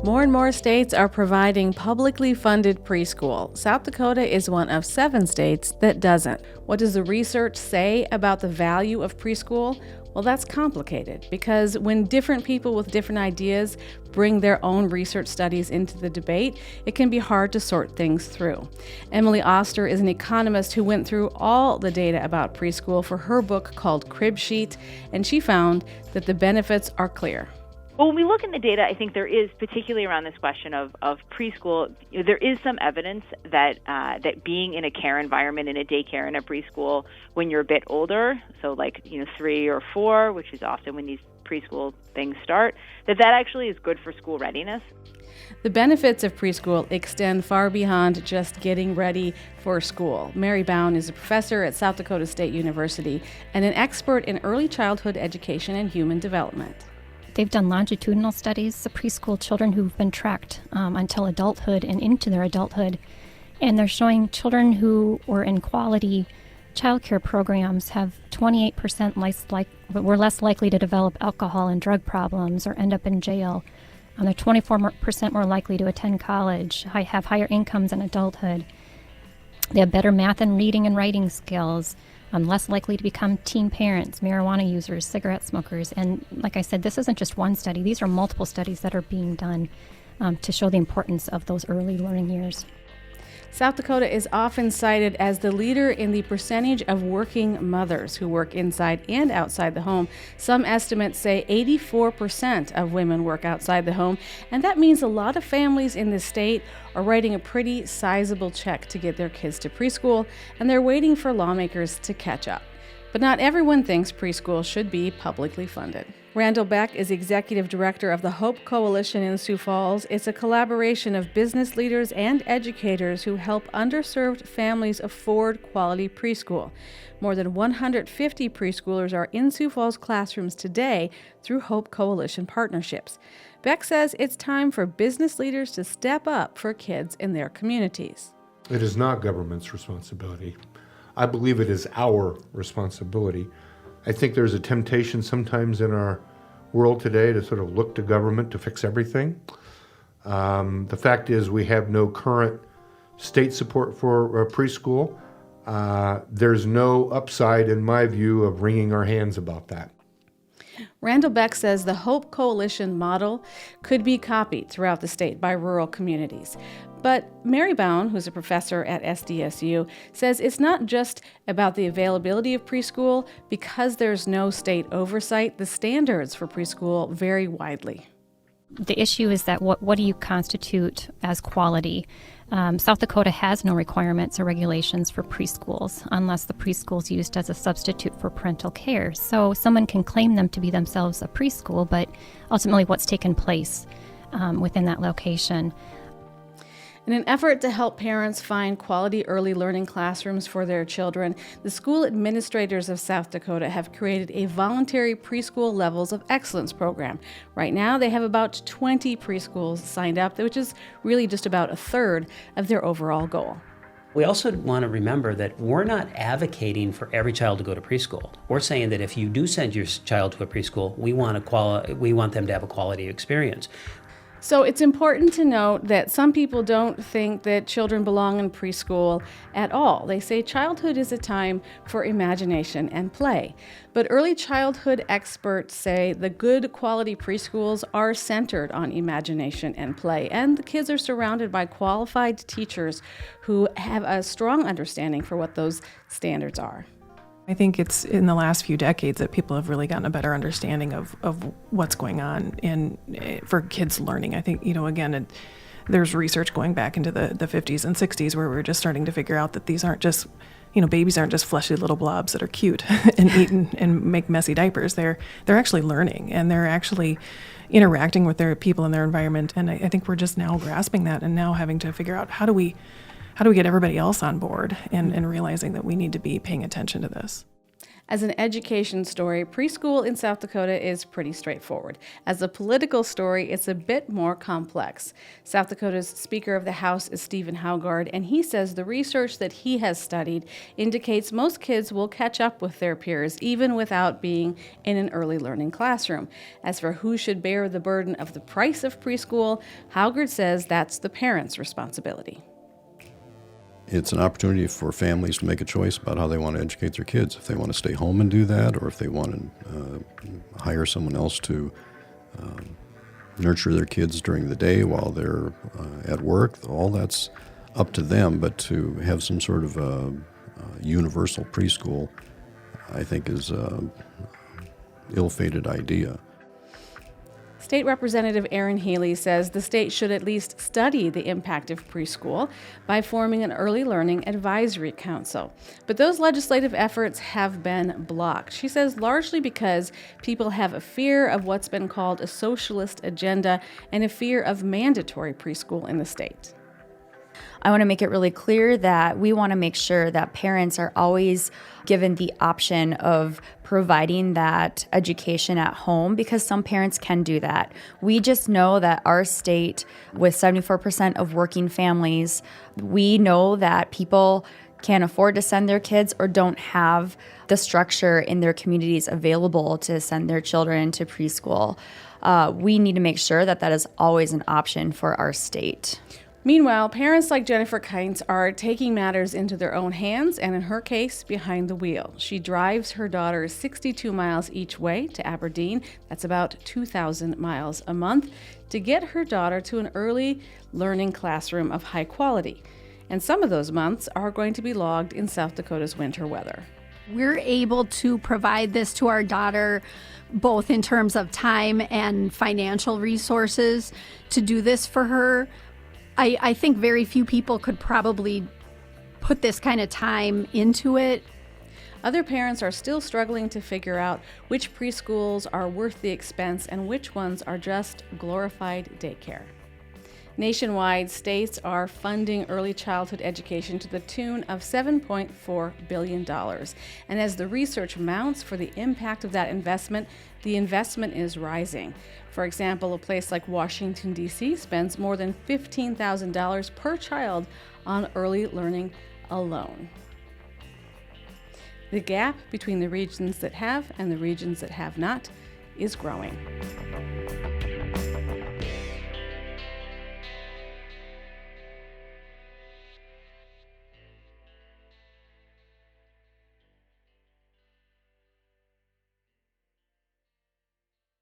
More and more states are providing publicly funded preschool. South Dakota is one of 7 states that doesn't. What does the research say about the value of preschool? Well, that's complicated because when different people with different ideas bring their own research studies into the debate, it can be hard to sort things through. Emily OSTER is an economist who went through all the data about preschool for her book called Crib Sheet, and she found that the benefits are clear. Well, when we look in the data, I think there is, particularly around this question of preschool, there is some evidence that that being in a care environment, in a daycare, in a preschool, when you're a bit older, so like 3 or 4, which is often when these preschool things start, that actually is good for school readiness. The benefits of preschool extend far beyond just getting ready for school. Mary BOWNE is a professor at South Dakota State University and an expert in early childhood education and human development. They've done longitudinal studies of preschool children who've been tracked until adulthood and into their adulthood. And they're showing children who were in quality childcare programs have 28% were less likely to develop alcohol and drug problems or end up in jail. They're 24% more likely to attend college, have higher incomes in adulthood. They have better math and reading and writing skills. Less likely to become teen parents, marijuana users, cigarette smokers. And like I said, this isn't just one study. These are multiple studies that are being done to show the importance of those early learning years. South Dakota is often cited as the leader in the percentage of working mothers who work inside and outside the home. Some estimates say 84% of women work outside the home, and that means a lot of families in the state are writing a pretty sizable check to get their kids to preschool, and they're waiting for lawmakers to catch up. But not everyone thinks preschool should be publicly funded. Randell BECK is executive director of the Hope Coalition in Sioux Falls. It's a collaboration of business leaders and educators who help underserved families afford quality preschool. More than 150 preschoolers are in Sioux Falls classrooms today through Hope Coalition partnerships. BECK says it's time for business leaders to step up for kids in their communities. It is not government's responsibility. I believe it is our responsibility. I think there's a temptation sometimes in our world today to sort of look to government to fix everything. The fact is we have no current state support for preschool. There's no upside, in my view, of wringing our hands about that. Randell BECK says the Hope Coalition model could be copied throughout the state by rural communities. But Mary BOWNE, who's a professor at SDSU, says it's not just about the availability of preschool. Because there's no state oversight, the standards for preschool vary widely. The issue is that what do you constitute as quality? South Dakota has no requirements or regulations for preschools unless the preschool is used as a substitute for parental care. So someone can claim them to be themselves a preschool, but ultimately what's taken place within that location. In an effort to help parents find quality early learning classrooms for their children, the school administrators of South Dakota have created a voluntary preschool levels of excellence program. Right now, they have about 20 preschools signed up, which is really just about a third of their overall goal. We also want to remember that we're not advocating for every child to go to preschool. We're saying that if you do send your child to a preschool, we want them to have a quality experience. So it's important to note that some people don't think that children belong in preschool at all. They say childhood is a time for imagination and play. But early childhood experts say the good quality preschools are centered on imagination and play, and the kids are surrounded by qualified teachers who have a strong understanding for what those standards are. I think it's in the last few decades that people have really gotten a better understanding of what's going on for kids learning. I think, there's research going back into the 50s and 60s where we're just starting to figure out that these aren't just, babies aren't just fleshy little blobs that are cute and eat and make messy diapers. They're actually learning, and they're actually interacting with their people in their environment. And I think we're just now grasping that and now having to figure out how do we get everybody else on board and realizing that we need to be paying attention to this. As an education story, preschool in South Dakota is pretty straightforward. As a political story, it's a bit more complex. South Dakota's Speaker of the House is Stephen HAUGAARD, and he says the research that he has studied indicates most kids will catch up with their peers, even without being in an early learning classroom. As for who should bear the burden of the price of preschool, HAUGAARD says that's the parents' responsibility. It's an opportunity for families to make a choice about how they want to educate their kids. If they want to stay home and do that, or if they want to hire someone else to nurture their kids during the day while they're at work, all that's up to them. But to have some sort of a universal preschool, I think, is an ill-fated idea. State Representative ERIN HEALY says the state should at least study the impact of preschool by forming an early learning advisory council. But those legislative efforts have been blocked. She says largely because people have a fear of what's been called a socialist agenda and a fear of mandatory preschool in the state. I want to make it really clear that we want to make sure that parents are always given the option of providing that education at home, because some parents can do that. We just know that our state, with 74% of working families, we know that people can't afford to send their kids or don't have the structure in their communities available to send their children to preschool. We need to make sure that that is always an option for our state. Meanwhile, parents like Jennifer KINTZ are taking matters into their own hands and, in her case, behind the wheel. She drives her daughter 62 miles each way to Aberdeen, that's about 2,000 miles a month, to get her daughter to an early learning classroom of high quality. And some of those months are going to be logged in South Dakota's winter weather. We're able to provide this to our daughter both in terms of time and financial resources to do this for her. I think very few people could probably put this kind of time into it. Other parents are still struggling to figure out which preschools are worth the expense and which ones are just glorified daycare. Nationwide, states are funding early childhood education to the tune of $7.4 billion. And as the research mounts for the impact of that investment, the investment is rising. For example, a place like Washington, D.C. spends more than $15,000 per child on early learning alone. The gap between the regions that have and the regions that have not is growing.